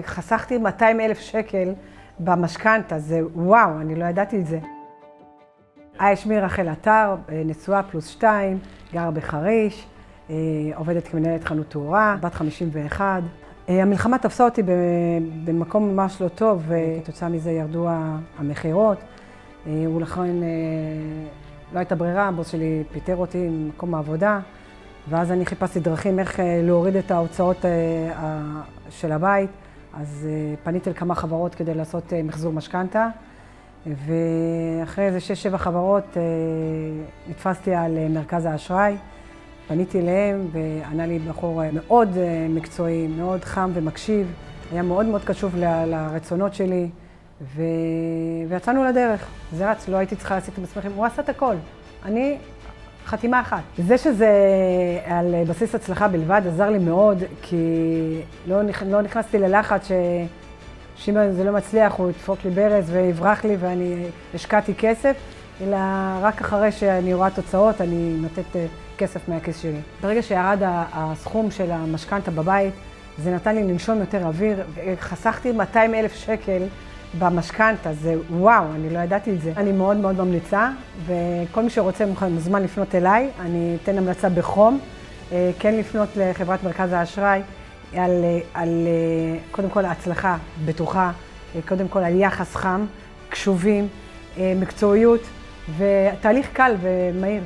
חסכתי 200,000 שקל במשכנתה, זה וואו, אני לא ידעתי את זה. שמי רחל עטר, נשואה +2, גרה בחריש, עובדת כמנהלת חנות תאורה, בת 51. המלחמה תפסה אותי במקום ממש לא טוב, וכתוצאה מזה ירדו המחירות. ולכן לא הייתה ברירה, הבוס שלי פיטר אותי ממקום העבודה, ואז אני חיפשתי דרכים איך להוריד את ההוצאות של הבית. אז פניתי לכמה חברות כדי לעשות מחזור משכנתה, ואחרי איזה 6-7 חברות נתפסתי על מרכז האשראי. פניתי אליהם וענה לי בחור מאוד מקצועי, מאוד חם ומקשיב. היה מאוד מאוד קשוב לרצונות שלי, ויצאנו לדרך. זה רץ, לא הייתי צריכה להשיג את המסמכים, הוא עשה את הכל. אני חתימה אחת. זה שזה על בסיס הצלחה בלבד עזר לי מאוד, כי לא נכנסתי ללחץ שאם זה לא מצליח הוא ידפוק לי ברז ויברח לי ואני השקעתי כסף, אלא רק אחרי שאני רואה תוצאות אני נותנת כסף מהכיס שלי. ברגע שירד הסכום של המשכנתה בבית, זה נתן לי לנשום יותר אוויר. חסכתי 200,000 שקל במשכנתה, זה וואו, אני לא ידעתי את זה. אני מאוד מאוד ממליצה, וכל מי שרוצה מוזמן לפנות אליי, אני אתן המלצה בחום, כן לפנות לחברת מרכז האשראי, על קודם כל ההצלחה בטוחה, קודם כל על יחס חם, קשובים, מקצועיות, ותהליך קל ומהיר.